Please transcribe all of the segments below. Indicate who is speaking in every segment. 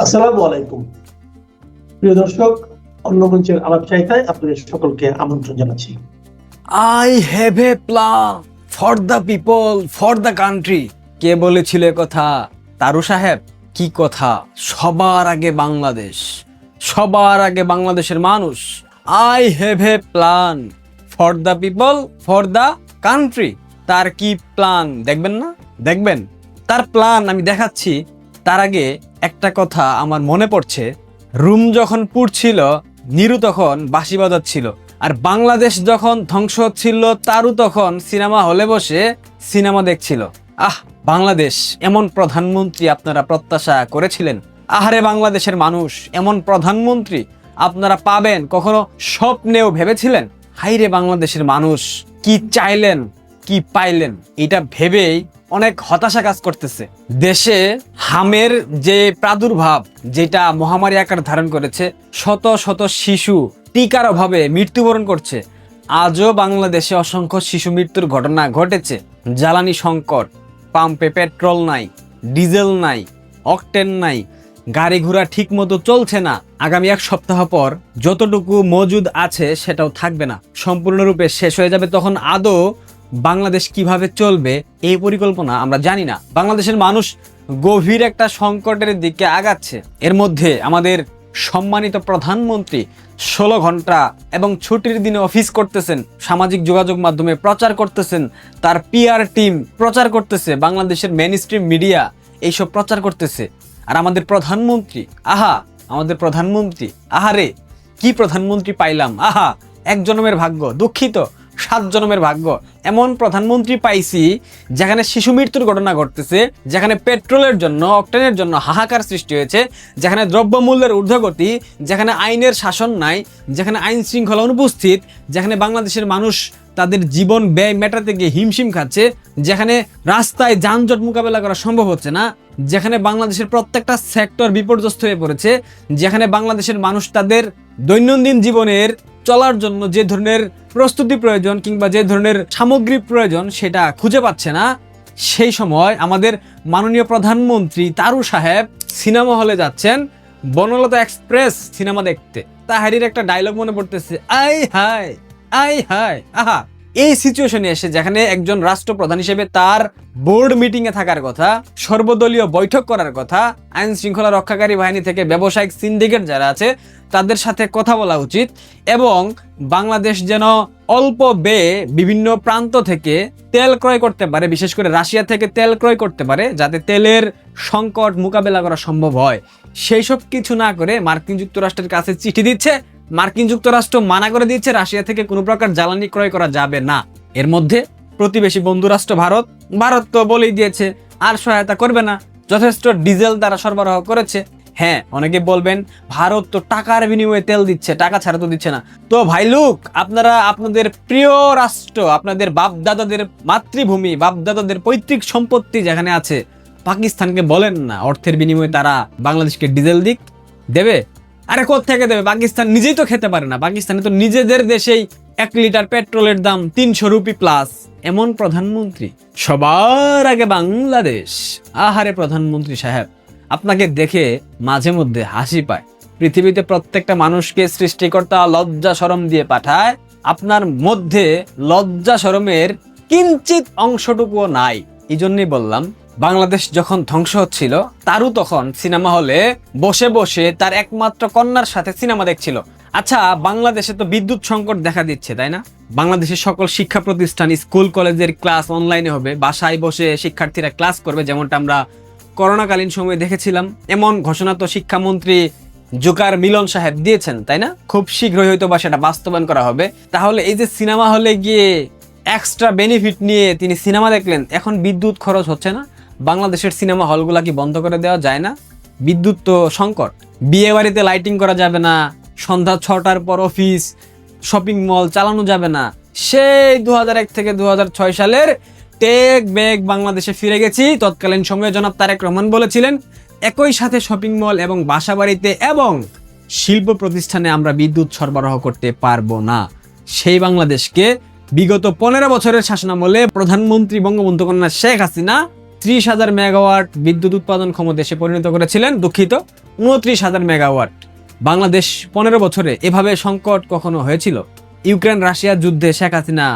Speaker 1: আসসালামু আলাইকুম প্রিয় দর্শক, অন্য মঞ্চের আলাপ চাইতায় আপনাদের সকলকে আমন্ত্রণ জানাচ্ছি।
Speaker 2: I have a plan for the people, for the country. কে বলেছিল এ কথা? তারু সাহেব। কি কথা? সবার আগে বাংলাদেশ, সবার আগে বাংলাদেশের মানুষ। I have a plan for the people, for the country. তার কি প্ল্যান দেখবেন না? দেখবেন তার প্ল্যান আমি দেখাচ্ছি। তার আগে একটা কথা আমার মনে পড়ছে। রুম যখন পুড়ছিল, নিরু তখন বাঁশি বাজাচ্ছিল। আর বাংলাদেশ যখন ধ্বংস হচ্ছিল, তারও তখন সিনেমা হলে বসে সিনেমা দেখছিল। বাংলাদেশ এমন প্রধানমন্ত্রী আপনারা প্রত্যাশা করেছিলেন? আহারে বাংলাদেশের মানুষ, এমন প্রধানমন্ত্রী আপনারা পাবেন কখনো স্বপ্নেও ভেবেছিলেন? হাইরে বাংলাদেশের মানুষ, কি চাইলেন কি পাইলেন, এটা ভেবেই অনেক হতাশা কাজ করতেছে। দেশে হামের যে প্রাদুর্ভাব, যেটা মহামারী আকার ধারণ করেছে, শত শত শিশু টিকার অভাবে মৃত্যুবরণ করছে। আজও বাংলাদেশে অসংখ্য শিশু মৃত্যুর ঘটনা ঘটেছে। জ্বালানি সংকট, পাম্পে পেট্রোল নাই, ডিজেল নাই, অকটেন নাই, গাড়ি ঘোড়া ঠিক মতো চলছে না। আগামী এক সপ্তাহ পর যতটুকু মজুদ আছে সেটাও থাকবে না, সম্পূর্ণরূপে শেষ হয়ে যাবে। তখন আদৌ বাংলাদেশ কিভাবে চলবে এই পরিকল্পনা আমরা জানি না। বাংলাদেশের মানুষ গভীর একটা সংকটের দিকে আগাচ্ছে। এর মধ্যে আমাদের সম্মানিত প্রধানমন্ত্রী 16 ঘন্টা এবং ছুটির দিনে অফিস করতেছেন, সামাজিক যোগাযোগ মাধ্যমে প্রচার করতেছেন, তার পিআর টিম প্রচার করতেছে, বাংলাদেশের মেইনস্ট্রিম মিডিয়া এইসব প্রচার করতেছে। আর আমাদের প্রধানমন্ত্রী, আমাদের প্রধানমন্ত্রী, আহারে কি প্রধানমন্ত্রী পাইলাম! এক জন্মের ভাগ্য, দুঃখিত 7 জন্মের ভাগ্য। এমন প্রধানমন্ত্রী পাইছি যেখানে শিশু মৃত্যুর ঘটনা ঘটতেছে, যেখানে পেট্রোলের জন্য, অকটেনের জন্য হাহাকার সৃষ্টি হয়েছে, যেখানে দ্রব্যমূল্যের ঊর্ধ্বগতি, যেখানে আইনের শাসন নাই, যেখানে আইন শৃঙ্খলা অনুপস্থিত, যেখানে বাংলাদেশের মানুষ তাদের জীবন ব্যয় মেটাতে গিয়ে হিমশিম খাচ্ছে, যেখানে রাস্তায় যানজট মোকাবেলা করা সম্ভব হচ্ছে না, যেখানে বাংলাদেশের প্রত্যেকটা সেক্টর বিপর্যস্ত হয়ে পড়েছে, যেখানে বাংলাদেশের মানুষ তাদের দৈনন্দিন জীবনের চলার জন্য যে ধরনের প্রস্তুতি প্রয়োজন কিংবা যে ধরনের সামগ্রী প্রয়োজন সেটা খুঁজে পাচ্ছে না, সেই সময় আমাদের মাননীয় প্রধানমন্ত্রী তারু সাহেব সিনেমা হলে যাচ্ছেন বনলতা এক্সপ্রেস সিনেমা দেখতে। তাহারির একটা ডায়লগ মনে পড়তেছে, আই হায় আই হায়। এই সিচুয়েশনে এসে যেখানে একজন রাষ্ট্রপ্রধান হিসেবে তার বোর্ড মিটিং এ থাকার কথা, সর্বদলীয় বৈঠক করার কথা, আইন শৃঙ্খলা রক্ষাকারী বাহিনী থেকে ব্যবসায়িক সিন্ডিকেট যারা আছে তাদের সাথে কথা বলা উচিত, এবং বাংলাদেশ যেন অল্প ব্যয়ে বিভিন্ন প্রান্ত থেকে তেল ক্রয় করতে পারে, বিশেষ করে রাশিয়া থেকে তেল ক্রয় করতে পারে, যাতে তেলের সংকট মোকাবেলা করা সম্ভব হয়। সেই সব কিছু না করে মার্কিন যুক্তরাষ্ট্রের কাছে চিঠি দিচ্ছে। মার্কিন যুক্তরাষ্ট্র মানা করে দিচ্ছে রাশিয়া থেকে কোনো প্রকার জ্বালানি ক্রয় করা যাবে না। এর মধ্যে প্রতিবেশী বন্ধু রাষ্ট্র ভারত তো বলেই দিয়েছে আর সহায়তা করবে না, যথেষ্ট ডিজেল তারা সরবরাহ করেছে। হ্যাঁ, অনেকে বলবেন ভারত তো টাকার বিনিময়ে তেল দিচ্ছে, টাকা ছাড়া তো দিচ্ছে না। তো ভাই লোক, আপনারা আপনাদের প্রিয় রাষ্ট্র, আপনাদের বাপদাদাদের মাতৃভূমি, বাপদাদাদের পৈতৃক সম্পত্তি যেখানে আছে, পাকিস্তানকে বলেন না অর্থের বিনিময়ে তারা বাংলাদেশকে ডিজেল দেবে। আরে কোত্থেকে দেবে? পাকিস্তান নিজেই তো খেতে পারে না। পাকিস্তানে তো নিজেদের দেশেই 1 লিটার পেট্রোলের দাম 300 রুপি প্লাস। এমন প্রধানমন্ত্রী, সবার আগে বাংলাদেশ। আহারে প্রধানমন্ত্রী সাহেব, আপনাকে দেখে মাঝে মধ্যে হাসি পায়। পৃথিবীতে প্রত্যেকটা মানুষকে সৃষ্টিকর্তা লজ্জা শরম দিয়ে পাঠায়, আপনার মধ্যে লজ্জা শরমের কিঞ্চিত অংশটুকুও নাই। এই জন্যই বললাম, বাংলাদেশ যখন ধ্বংস হচ্ছিল, তারও তখন সিনেমা হলে বসে বসে তার একমাত্র কন্যার সাথে সিনেমা দেখছিল। আচ্ছা, বাংলাদেশে তো বিদ্যুৎ সংকট দেখা দিচ্ছে, তাই না? বাংলাদেশের সকল শিক্ষা প্রতিষ্ঠান, স্কুল কলেজের ক্লাস অনলাইনে হবে, বাসায় বসে শিক্ষার্থীরা ক্লাস করবে, যেমনটা আমরা করোনাকালীন সময়ে দেখেছিলাম। এমন ঘোষণা তো শিক্ষামন্ত্রী জুকার মিলন সাহেব দিয়েছেন, তাই না? খুব শীঘ্রই হয়তো বা সেটা বাস্তবায়ন করা হবে। তাহলে এই যে সিনেমা হলে গিয়ে এক্সট্রা বেনিফিট নিয়ে তিনি সিনেমা দেখলেন, এখন বিদ্যুৎ খরচ হচ্ছে না, বাংলাদেশের সিনেমা হলগুলা কি বন্ধ করে দেওয়া যায় না? বিদ্যুৎ তো সংকট, বিয়ে বাড়িতে লাইটিং করা যাবে না, সন্ধ্যা 6টার পর অফিস শপিং মল চালানো যাবে না। সেই 2001 থেকে 2006 সালের টেক ব্যাক বাংলাদেশে ফিরে গেছি। তৎকালীন সময়ে জনাব তারেক রহমান বলেছিলেন, একই সাথে শপিং মল এবং বাসা বাড়িতে এবং শিল্প প্রতিষ্ঠানে আমরা বিদ্যুৎ সরবরাহ করতে পারবো না। সেই বাংলাদেশকে বিগত 15 বছরের শাসনামলে প্রধানমন্ত্রী বঙ্গবন্ধু কন্যা শেখ হাসিনা 30,000 মেগাওয়াট বিদ্যুৎ উৎপাদন ক্ষম দেশে পরিণত করেছিলেন। দুঃখিত, 29,000 মেগাওয়াট। বাংলাদেশ 15 বছরে এভাবে সংকট কখনো হয়েছিল? ইউক্রেন রাশিয়ার যুদ্ধে শেখ হাসিনা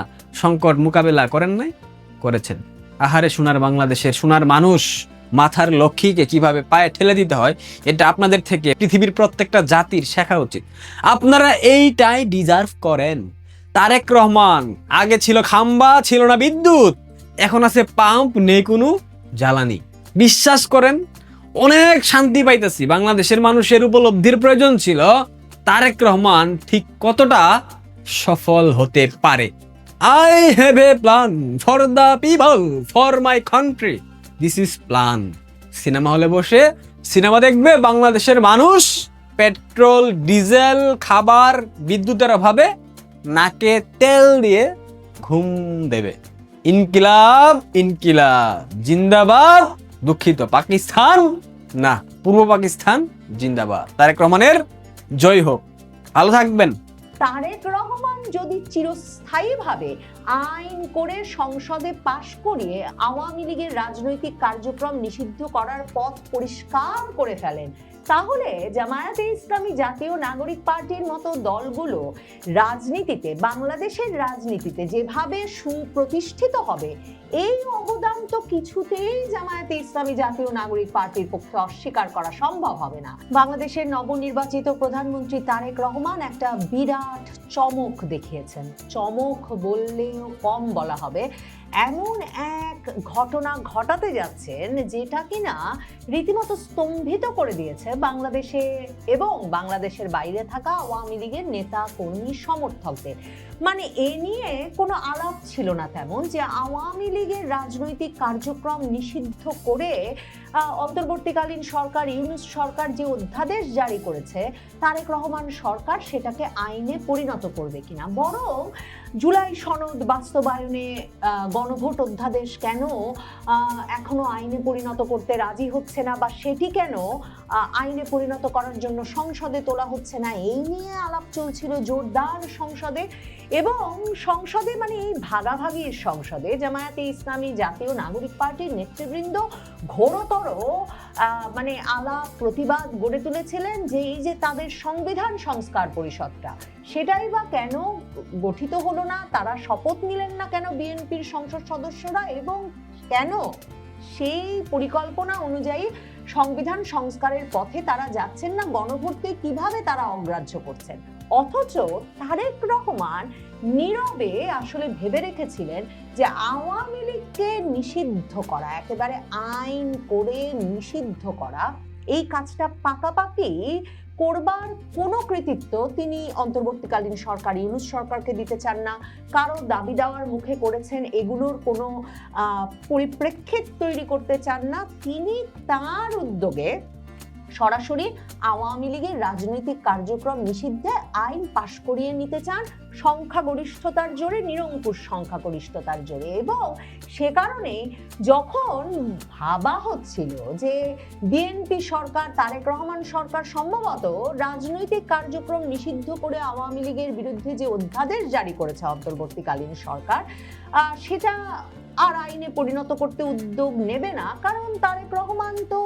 Speaker 2: সংকট মোকাবেলা করেন নাই? করেছেন। আহারে সোনার বাংলাদেশের সোনার মানুষ, মাথার লক্ষ্মীকে কিভাবে পায়ে ঠেলে দিতে হয় এটা আপনাদের থেকে পৃথিবীর প্রত্যেকটা জাতির শেখা উচিত। আপনারা এইটাই ডিজার্ভ করেন। তারেক রহমান, আগে ছিল খাম্বা, ছিল না বিদ্যুৎ, এখন আছে পাম্প, নেই কোনো জ্বালানি। বিশ্বাস করেন, অনেক শান্তি পাইতেছি। বাংলাদেশের মানুষের উপলব্ধির প্রয়োজন ছিল তারেক রহমান ঠিক কতটা সফল হতে পারে। I have a plan for the people, for my country, this is plan. Cinema হলে বসে সিনেমা দেখবে বাংলাদেশের মানুষ, পেট্রোল, ডিজেল, খাবার, বিদ্যুতের অভাবে নাকে তেল দিয়ে ঘুম দেবে। ইনকিলাব, ইনকিলাব জিন্দাবাদ। দুঃখিত, পাকিস্তান না, পূর্ব পাকিস্তান জিন্দাবাদ। তারেক রহমানের জয় হোক। ভালো থাকবেন।
Speaker 3: তারেক রহমান যদি চিরস্থায়ীভাবে আইন করে সংসদে পাশ করিয়ে আওয়ামী লীগের রাজনৈতিক কার্যক্রম নিষিদ্ধ করার পথ পরিষ্কার করে ফেলেন, তাহলে জামায়াতে ইসলামী জাতীয় নাগরিক পার্টির মতো দলগুলো রাজনীতিতে, বাংলাদেশের রাজনীতিতে যেভাবে সুপ্রতিষ্ঠিত হবে, এই অবদান তো কিছুতেই জামায়াতে ইসলামী জাতীয় নাগরিক পার্টির পক্ষে অস্বীকার করা সম্ভব হবে না। বাংলাদেশের নবনির্বাচিত প্রধানমন্ত্রী তারেক রহমান একটা বিরাট চমক দেখিয়েছেন। চমক বললেও কম বলা হবে। এমন এক ঘটনা ঘটাতে যাচ্ছেন যেটা কিনা রীতিমতো স্তম্ভিত করে দিয়েছে বাংলাদেশে এবং বাংলাদেশের বাইরে থাকা আওয়ামী লীগের নেতা কর্মী সমর্থকদের। মানে এ নিয়ে কোনো আলাপ ছিল না তেমন, যে আওয়ামী লীগের রাজনৈতিক কার্যক্রম নিষিদ্ধ করে অন্তর্বর্তীকালীন সরকার, ইউনূস সরকার যে অধ্যাদেশ জারি করেছে, তারেক রহমান সরকার সেটাকে আইনে পরিণত করবে কিনা। বরং জুলাই সনদ বাস্তবায়নে গণভোট অধ্যাদেশ কেন এখনো আইনে পরিণত করতে রাজি হচ্ছে না, বা সেটি কেন আইনে পরিণত করার জন্য সংসদে তোলা হচ্ছে না, এই নিয়ে আলাপ চলছিল জোরদার সংসদে। এবং সংসদে, মানে এই ভাগাভাগির সংসদে, জামায়াতে ইসলামী জাতীয় নাগরিক পার্টির নেতৃবৃন্দ ঘোরতর মানে আলাপ প্রতিবাদ গড়ে তুলেছিলেন যে এই যে তাদের সংবিধান সংস্কার পরিষদটা, সেটাই বা কেন গঠিত হলো না, তারা শপথ নিলেন না কেন বিএনপির সংসদ সদস্যরা, এবং কেন সেই পরিকল্পনা অনুযায়ী সংবিধান সংস্কারের পথে তারা যাচ্ছেন না, গণভোটকে কিভাবে তারা অগ্রাহ্য করছেন। অথচ তারেক রহমান নীরবে আসলে ভেবে রেখেছিলেন যে আওয়ামী লীগকে নিষিদ্ধ করা, একেবারে আইন করে নিষিদ্ধ করা, এই কাজটা পাকাপাকি করবার কোনো কৃতিত্ব তিনি অন্তর্বর্তীকালীন সরকার, ইউনূস সরকারকে দিতে চান না। কারো দাবি দেওয়ার মুখে করেছেন, এগুলোর কোনো পরিপ্রেক্ষিত তৈরি করতে চান না। তিনি তার উদ্যোগে সরাসরি আওয়ামী লীগের রাজনৈতিক কার্যক্রম নিষিদ্ধে আইন পাশ করিয়ে নিতে চান সংখ্যাগরিষ্ঠতার জোরে, নিরঙ্কুশ সংখ্যাগরিষ্ঠতার জোরে। এবং সে কারণে যখন ভাবা হচ্ছিল যে বিএনপি সরকার, তারেক রহমান সরকার সম্ভবত রাজনৈতিক কার্যক্রম নিষিদ্ধ করে আওয়ামী লীগের বিরুদ্ধে যে অধ্যাদেশ জারি করেছে অন্তর্বর্তীকালীন সরকার, সেটা আর আইনে পরিণত করতে উদ্যোগ নেবে না, কারণ তারেক রহমান তো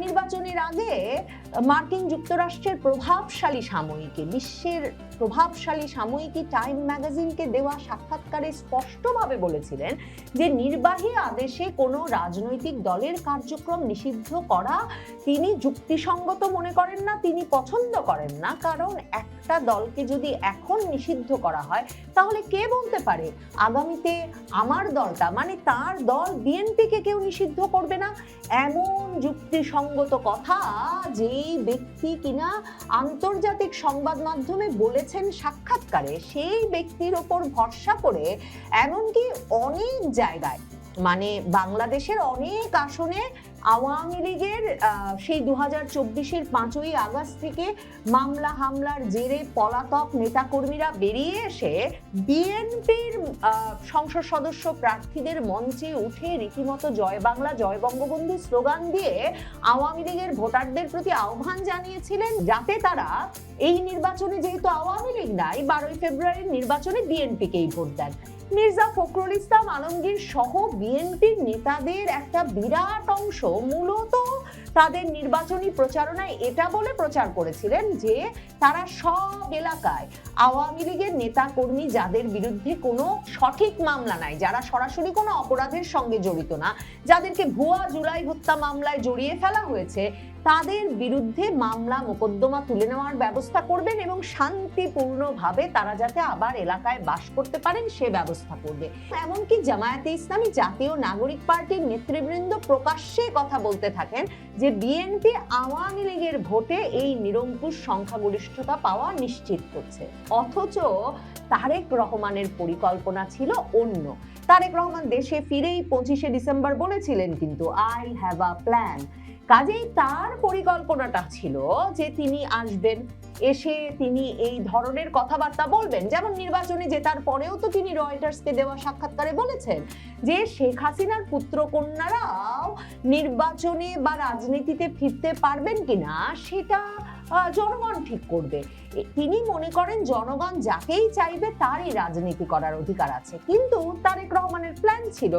Speaker 3: নির্বাচনের আগে মার্কিন যুক্তরাষ্ট্রের প্রভাবশালী সাময়িকী, বিশ্বের প্রভাবশালী সাময়িকী টাইম ম্যাগাজিনকে দেওয়া সাক্ষাৎকারে স্পষ্টভাবে বলেছিলেন যে নির্বাহী আদেশে কোনো রাজনৈতিক দলের কার্যক্রম নিষিদ্ধ করা তিনি যুক্তিসঙ্গত মনে করেন না, তিনি পছন্দ করেন না। কারণ একটা দলকে যদি এখন নিষিদ্ধ করা হয়, তাহলে কে বলতে পারে আগামীতে আমার দলটা, মানে তার দল বিএনপিকে কেউ নিষিদ্ধ করবে না। এমন যুক্তিসঙ্গত কথা যেই ব্যক্তি কিনা আন্তর্জাতিক সংবাদ মাধ্যমে বলেছেন সাক্ষাৎকারে, সেই ব্যক্তির ওপর ভরসা করে এমনকি অনেক জায়গায়, মানে বাংলাদেশের অনেক আসনে আওয়ামী লীগের সেই 2024-এর 5ই আগস্ট থেকে মামলা হামলার জেরে পলাতক নেতাকর্মীরা বেরিয়ে এসে বিএনপির সংসদ সদস্য প্রার্থীদের মঞ্চে উঠে রীতিমতো জয় বাংলা, জয় বঙ্গবন্ধু স্লোগান দিয়ে আওয়ামী লীগের ভোটারদের প্রতি আহ্বান জানিয়েছিলেন যাতে তারা এই নির্বাচনে যেহেতু আওয়ামী লীগ নাই, 12ই ফেব্রুয়ারির নির্বাচনে বিএনপিকেই ভোট দেন। মির্জা ফখরুল ইসলাম আলমগীর সহ বিএনপির নেতাদের একটা বিরাট অংশ মূলত তাদের নির্বাচনী প্রচারণায় এটা বলে প্রচার করেছিলেন যে তারা সব এলাকায় আওয়ামী লীগের নেতা কর্মী যাদের বিরুদ্ধে কোনো সঠিক মামলা নাই, যারা সরাসরি কোনো অপরাধের সঙ্গে জড়িত না, যাদেরকে ভুয়া জুলাই হত্যা মামলায় জড়িয়ে ফেলা হয়েছে, তাদের বিরুদ্ধে মামলা মোকদ্দমা তুলে নেওয়ার ব্যবস্থা করবেন এবং শান্তিপূর্ণভাবে তারা যাতে আবার এলাকায় বাস করতে পারেন সে ব্যবস্থা করবে। এমনকি জামায়াতে ইসলামী জাতীয় নাগরিক পার্টির নেতৃবৃন্দ প্রকাশ্যে কথা বলতে থাকেন যে বিএনপি আওয়ামী লীগের ভোটে এই নিরঙ্কুশ সংখ্যাগরিষ্ঠতা পাওয়া নিশ্চিত করছে। অথচ তারেক রহমানের পরিকল্পনা ছিল অন্য। তারেক রহমান দেশে ফিরেই 25শে ডিসেম্বর বলেছিলেন কিন্তু আই হ্যাভ আ প্ল্যান। কাজেই তার পরিকল্পনাটা ছিল যে তিনি আসবেন, এসে তিনি এই ধরনের কথাবার্তা বলবেন, যেমন নির্বাচনে জেতার পরেও তো তিনি রয়টার্সকে দেওয়া সাক্ষাৎকারে বলেছেন যে শেখ হাসিনার পুত্রকন্যারাও নির্বাচনে বা রাজনীতিতে ফিরতে পারবেন কিনা সেটা জনগণ ঠিক করবে। তিনি মনে করেন জনগণ যাকেই চাইবে তারই রাজনীতি করার অধিকার আছে। কিন্তু তারেক রহমানের প্ল্যান ছিল,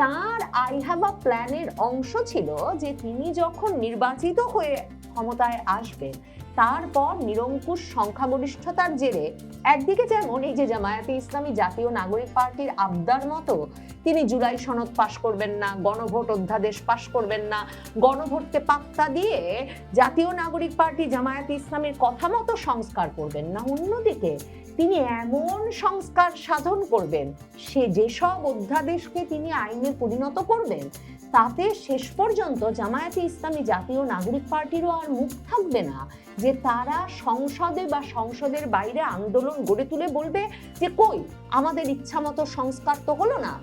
Speaker 3: তার আই হ্যাভ আ প্ল্যানের অংশ ছিল যে তিনি যখন নির্বাচিত হয়ে ক্ষমতায় আসবেন তারপর নিরঙ্কুশ সংখ্যাগরিষ্ঠতার জেরে একদিকে যেমন এই যে জামায়াতে ইসলামী জাতীয় নাগরিক পার্টির আবদার মতো তিনি জুলাই সনদ পাশ করবেন না, গণভোট অধ্যাদেশ পাশ করবেন না, গণভোটকে পাত্তা দিয়ে জাতীয় নাগরিক পার্টি জামায়াতে ইসলামের কথা মতো সংস্কার করবেন না, অন্যদিকে তিনি এমন সংস্কার সাধন করবেন সে যেসব অধ্যাদেশকে তিনি আইনে পরিণত করবেন তাতে শেষ পর্যন্ত জামায়াতে ইসলামী জাতীয় নাগরিক পার্টিরও আর মুখ থাকবে না যে তারা সংসদে বা সংসদের বাইরে আন্দোলন গড়ে তুলে বলবে যে কই আমাদের ইচ্ছামতো সংস্কার তো হলো না।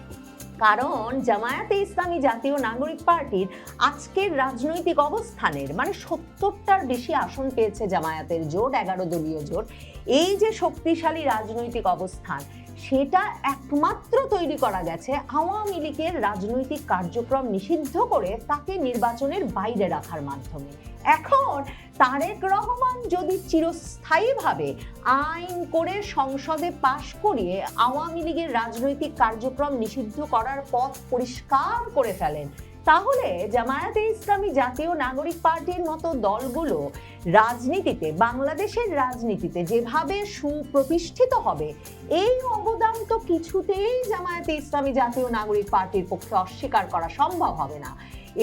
Speaker 3: কারণ জামায়াতে ইসলামী জাতীয় নাগরিক পার্টির আজকের রাজনৈতিক অবস্থানের মানে 70টার বেশি আসন পেয়েছে জামায়াতের জোট, 11 দলীয় জোট। এই যে শক্তিশালী রাজনৈতিক অবস্থান সেটা একমাত্র তৈরি করা গেছে আওয়ামী লীগের রাজনৈতিক কার্যক্রম নিষিদ্ধ করে তাকে নির্বাচনের বাইরে রাখার মাধ্যমে। এখন তারেক রহমান যদি চিরস্থায়ীভাবে আইন করে সংসদে পাশ করিয়ে আওয়ামী লীগের রাজনৈতিক কার্যক্রম নিষিদ্ধ করার পথ পরিষ্কার করে ফেলেন, তাহলে জামায়াতে ইসলামী জাতীয় নাগরিক পার্টির মতো দলগুলো রাজনীতিতে, বাংলাদেশের রাজনীতিতে যেভাবে সুপ্রতিষ্ঠিত হবে এই অবদান তো কিছুতেই জামায়াতে ইসলামী জাতীয় নাগরিক পার্টির পক্ষে অস্বীকার করা সম্ভব হবে না।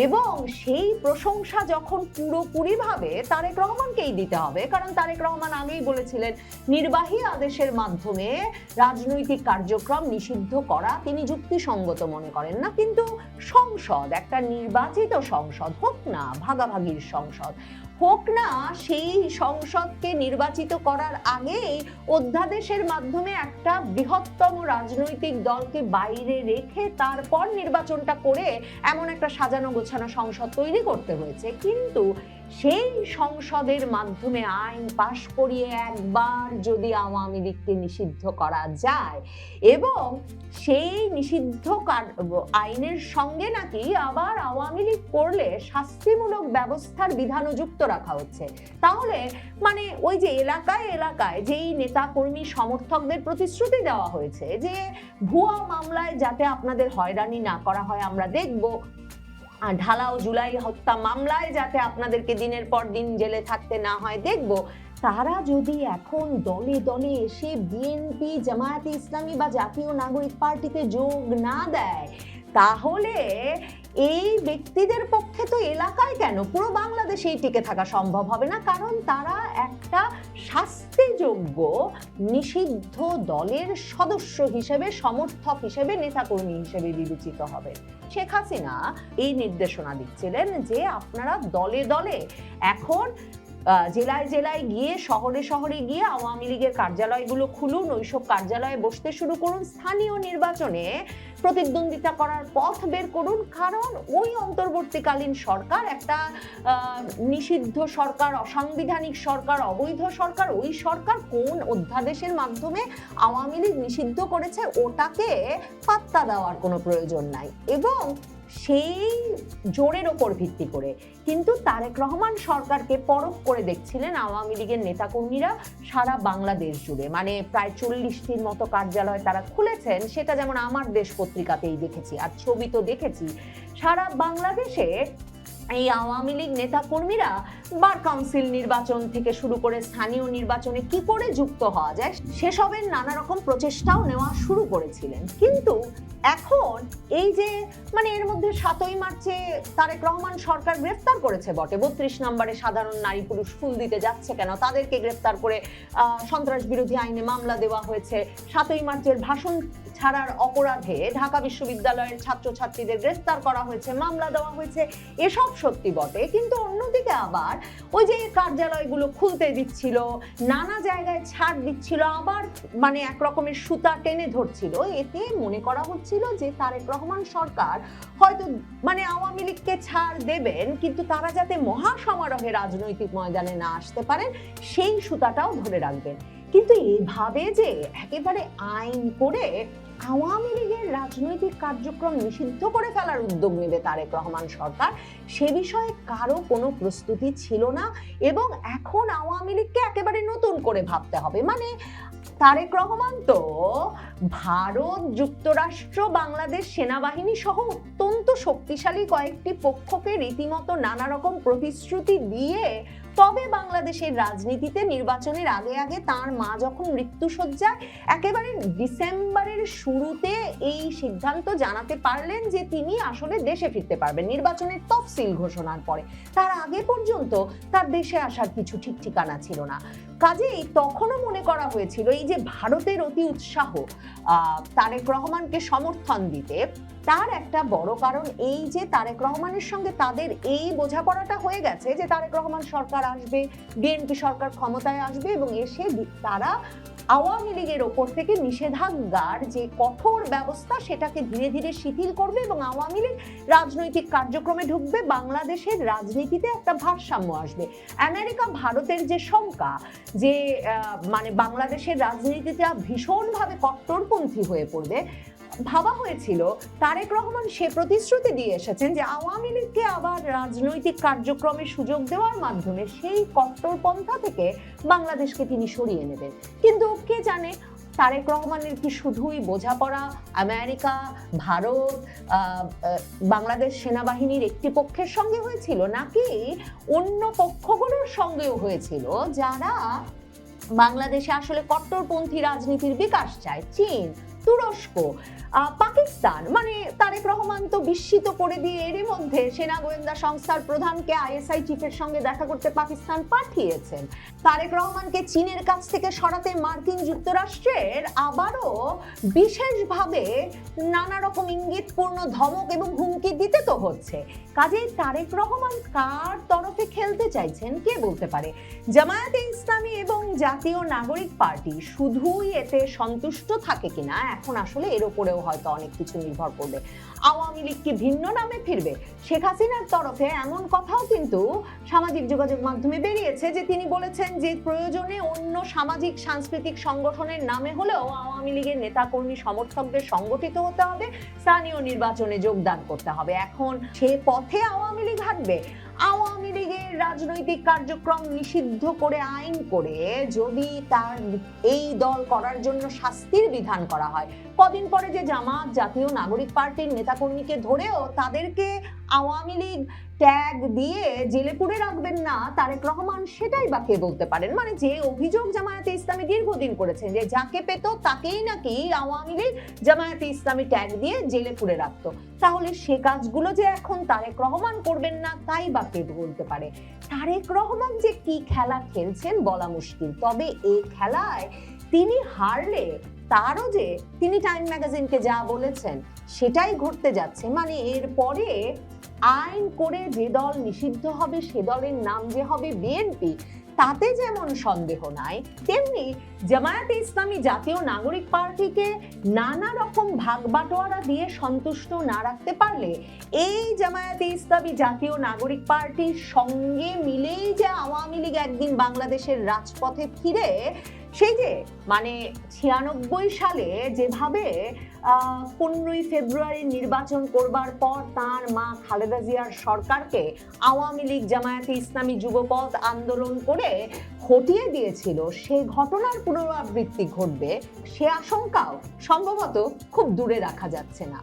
Speaker 3: এবং সেই প্রশংসা যখন পুরোপুরিভাবে তারেক রহমানকেই দিতে হবে, কারণ তারেক রহমান আগেই বলেছিলেন নির্বাহী আদেশের মাধ্যমে রাজনৈতিক কার্যক্রম নিষিদ্ধ করা তিনি যুক্তিসঙ্গত মনে করেন না। কিন্তু সংসদ, একটা নির্বাচিত সংসদ হোক না, ভাগাভাগির সংসদ হোক না, সেই সংসদকে নির্বাচিত করার আগেই অধ্যাদেশের মাধ্যমে একটা বৃহত্তম রাজনৈতিক দলকে বাইরে রেখে তারপর নির্বাচনটা করে এমন একটা সাজানো গোছানো সংসদ তৈরি করতে হয়েছে। কিন্তু সেই সংসদের মাধ্যমে আইন পাশ করিয়ে একবার যদি আওয়ামী লীগকে নিষিদ্ধ করা যায় এবং সেই নিষিদ্ধ আইনের সঙ্গে নাকি আবার আওয়ামী লীগ করলে শাস্তিমূলক ব্যবস্থার বিধানও যুক্ত রাখা হচ্ছে, তাহলে মানে ওই যে এলাকায় এলাকায় যেই নেতা কর্মী সমর্থকদের প্রতিশ্রুতি দেওয়া হয়েছে যে ভুয়া মামলায় যাতে আপনাদের হয়রানি না করা হয় আমরা দেখব, ঢালাও জুলাই হত্যা মামলায় যাতে আপনাদেরকে দিনের পর দিন জেলে থাকতে না হয় দেখব, তারা যদি এখন দলে দলে এসে বিএনপি, জামায়াতে ইসলামী বা জাতীয় নাগরিক পার্টিতে যোগ না দেয় তাহলে এই ব্যক্তিদের পক্ষে তো এলাকায় কেন পুরো বাংলাদেশেই টিকে থাকা সম্ভব হবে না, কারণ তারা একটা শাস্তিযোগ্য নিষিদ্ধ দলের সদস্য হিসেবে, সমর্থক হিসেবে, নেতাকর্মী হিসেবে বিবেচিত হবে। শেখ হাসিনা এই নির্দেশনা দিচ্ছিলেন যে আপনারা দলে দলে এখন জেলায় জেলায় গিয়ে, শহরে শহরে গিয়ে আওয়ামী লীগের কার্যালয়গুলো খুলুন, ওইসব কার্যালয়ে বসতে শুরু করুন, স্থানীয় নির্বাচনে প্রতিদ্বন্দ্বিতা করার পথ বের করুন, কারণ ওই অন্তর্বর্তীকালীন সরকার একটা নিষিদ্ধ সরকার, অসাংবিধানিক সরকার, অবৈধ সরকার। ওই সরকার কোন অধ্যাদেশের মাধ্যমে আওয়ামী লীগ নিষিদ্ধ করেছে ওটাকে পাত্তা দেওয়ার কোনো প্রয়োজন নাই। এবং সেই জোরের ওপর ভিত্তি করে। কিন্তু তারেক রহমান সরকারকে পরখ করে দেখছিলেন আওয়ামী লীগের নেতাকর্মীরা সারা বাংলাদেশ জুড়ে, মানে প্রায় 40টির মতো কার্যালয় তারা খুলেছেন। সেটা যেমন আমার দেশ পত্রিকাতেই দেখেছি, আর ছবি তো দেখেছি। সারা বাংলাদেশে এই আওয়ামী লীগ নেতাকর্মীরা বার কাউন্সিল নির্বাচন থেকে শুরু করে স্থানীয় নির্বাচনে কি করে যুক্ত হওয়া যায় সেসবের নানা রকম প্রচেষ্টাও নেওয়া শুরু করেছিলেন। কিন্তু এখন এই যে মানে এর মধ্যে 7ই মার্চে তারেক রহমান সরকার গ্রেফতার করেছে বটে, 32 নম্বরে সাধারণ নারী পুরুষ ফুল দিতে যাচ্ছে কেন, তাদেরকে গ্রেফতার করে সন্ত্রাস বিরোধী আইনে মামলা দেওয়া হয়েছে। 7ই মার্চের ভাষণ ছাড়ার অপরাধে ঢাকা বিশ্ববিদ্যালয়ের ছাত্রছাত্রীদের গ্রেফতার করা হয়েছে, মামলা দেওয়া হয়েছে। এসব সত্যি বটে, কিন্তু অন্যদিকে আবার ওই যে কার্যালয়গুলো খুলতে দিচ্ছিল, নানা জায়গায় ছাড় দিচ্ছিল, আবার মানে এক রকমের সুতা টেনে ধরছিল। এতে মনে করা হচ্ছিল যে তারেক রহমান সরকার হয়তো মানে আওয়ামী লীগকে ছাড় দেবেন, কিন্তু তারা যাতে মহাসমারোহে রাজনৈতিক ময়দানে না আসতে পারেন সেই সুতাটাও ধরে রাখবেন। কিন্তু এভাবে যে একেবারে আইন করে আওয়ামী লীগের রাজনৈতিক কার্যক্রম নিষিদ্ধ করে ফেলার উদ্যোগ নেবে তারেক রহমান সরকার, সে বিষয়ে কারো কোনো প্রস্তুতি ছিল না। এবং এখন আওয়ামী লীগকে একেবারে নতুন করে ভাবতে হবে। মানে তারেক রহমান তো ভারত, যুক্তরাষ্ট্র, বাংলাদেশ সেনাবাহিনী সহ অত্যন্ত শক্তিশালী কয়েকটি পক্ষকে রীতিমতো নানা রকম প্রতিশ্রুতি দিয়ে তবে বাংলাদেশের রাজনীতিতে নির্বাচনের আগে আগে তার মা যখন মৃত্যুশয্যায় একেবারে ডিসেম্বরের শুরুতে এই সিদ্ধান্ত জানাতে পারলেন যে তিনি আসলে দেশে ফিরতে পারবেন নির্বাচনের তফসিল ঘোষণার পরে। তার আগে পর্যন্ত তার দেশে আসার কিছু ঠিক ঠিকানা ছিল না। কাজেই তখনও মনে করা হয়েছিল এই যে ভারতের অতি উৎসাহ তারেক রহমানকে সমর্থন দিতে, তার একটা বড় কারণ এই যে তারেক রহমানের সঙ্গে তাদের এই বোঝাপড়াটা হয়ে গেছে যে তারেক রহমান সরকার আসবে, বিএনপি সরকার ক্ষমতায় আসবে এবং এসে তারা আওয়ামী লীগের ওপর থেকে নিষেধাজ্ঞার যে কঠোর ব্যবস্থা সেটাকে ধীরে ধীরে শিথিল করবে এবং আওয়ামী লীগ রাজনৈতিক কার্যক্রমে ঢুকবে, বাংলাদেশের রাজনীতিতে একটা ভারসাম্য আসবে। আমেরিকা ভারতের যে শঙ্কা যে মানে বাংলাদেশের রাজনীতিটা ভীষণভাবে কট্টরপন্থী হয়ে পড়বে, ভাবা হয়েছিল তারেক রহমান সে প্রতিশ্রুতি দিয়ে এসেছেন যে আওয়ামী লীগকে আবার রাজনৈতিক কার্যক্রমে সুযোগ দেওয়ার মাধ্যমে সেই কট্টরপন্থা থেকে বাংলাদেশকে তিনি সরিয়ে নেবেন। কিন্তু কে জানে তারেক রহমানের কি শুধুই বোঝাপড়া আমেরিকা, ভারত, বাংলাদেশ সেনাবাহিনীর একটি পক্ষের সঙ্গে হয়েছিল, নাকি অন্য পক্ষগুলোর সঙ্গেও হয়েছিল যারা বাংলাদেশে আসলে কট্টরপন্থী রাজনীতির বিকাশ চায়? চীন, তুরস্ক, পাকিস্তান। মানে তারেক রহমান তো বিস্মিত করে দিয়ে এরই মধ্যে সেনা গোয়েন্দা সংস্থার প্রধানকে আইএসআই চিফের সঙ্গে দেখা করতে পাকিস্তান পাঠিয়েছেন। তারেক রহমানকে চীনের কাছ থেকে সরাতে মার্কিন যুক্তরাষ্ট্রের আবারও বিশেষভাবে নানা রকম ইঙ্গিতপূর্ণ ধমক এবং হুমকি দিতে তো হচ্ছে। কাজেই তারেক রহমান কার তরফে খেলতে চাইছেন কে বলতে পারে। জামায়াতে ইসলামী এবং জাতীয় নাগরিক পার্টি শুধুই এতে সন্তুষ্ট থাকে কিনা এখন আসলে এর উপরেও হয়তো অনেক কিছু নির্ভর করবে। আওয়ামী লীগ কি ভিন্ন নামে ফিরবে? শেখ হাসিনার তরফে এমন কথাও কিন্তু সামাজিক যোগাযোগ মাধ্যমে বেরিয়েছে যে তিনি বলেছেন যে প্রয়োজনে অন্য সামাজিক সাংস্কৃতিক সংগঠনের নামে হলেও আওয়ামী লীগের নেতাকর্মী সমর্থকদের সংগঠিত হতে হবে, স্থানীয় নির্বাচনে যোগদান করতে হবে। এখন সে পথে আওয়ামী লীগ হাঁটবে। আওয়ামী লীগের রাজনৈতিক কার্যক্রম নিষিদ্ধ করে আইন করে যদি তার এই দল করার জন্য শাস্তির বিধান করা হয়, কদিন পরে যে জামাত, জাতীয় নাগরিক পার্টির নেতাকর্মীকে ধরেও তাদেরকে আওয়ামী লীগ ট্যাগ দিয়ে জেলে পুরে রাখবেন না তারেক রহমান, সেটাই বা কে বলতে পারেন? মানে যে অভিযোগ জামায়াতে ইসলামী দীর্ঘদিন করেছেন যে যাকে পেত তাকেই নাকি আওয়ামী লীগ জামায়াতে ইসলামী ট্যাগ দিয়ে জেলে পুরে রাখতো, তাহলে সে কাজগুলো যে এখন তারেক রহমান করবেন না তাই বা কে বলতে পারে? তারেক রহমান যে কি খেলা খেলছেন বলা মুশকিল। তবে এই খেলায় তিনি হারলে তারও যে তিনি টাইম ম্যাগাজিনকে যা বলেছেন সেটাই ঘটতে যাচ্ছে। মানে এরপরে আইন করে যে দল নিষিদ্ধ হবে সে দলের নাম যে হবে বিএনপি, তাতে যেমন সন্দেহ নাই, তেমনি জামায়াতে ইসলামী জাতীয় নাগরিক পার্টিকে নানা রকম ভাগ বাটোয়ারা দিয়ে সন্তুষ্ট না রাখতে পারলে এই জামায়াতে ইসলামী জাতীয় নাগরিক পার্টির সঙ্গে মিলেই যে আওয়ামী লীগ একদিন বাংলাদেশের রাজপথে ফিরে সেই যে মানে 96 সালে যেভাবে 15ই ফেব্রুয়ারি নির্বাচন করবার পর তার মা খালেদা জিয়ার সরকারকে আওয়ামী লীগ জামায়াতে ইসলামী যুবপথ আন্দোলন করে হটিয়ে দিয়েছিল, সে ঘটনার পুনরাবৃত্তি ঘটবে সে আশঙ্কাও সম্ভবত খুব দূরে রাখা যাচ্ছে না।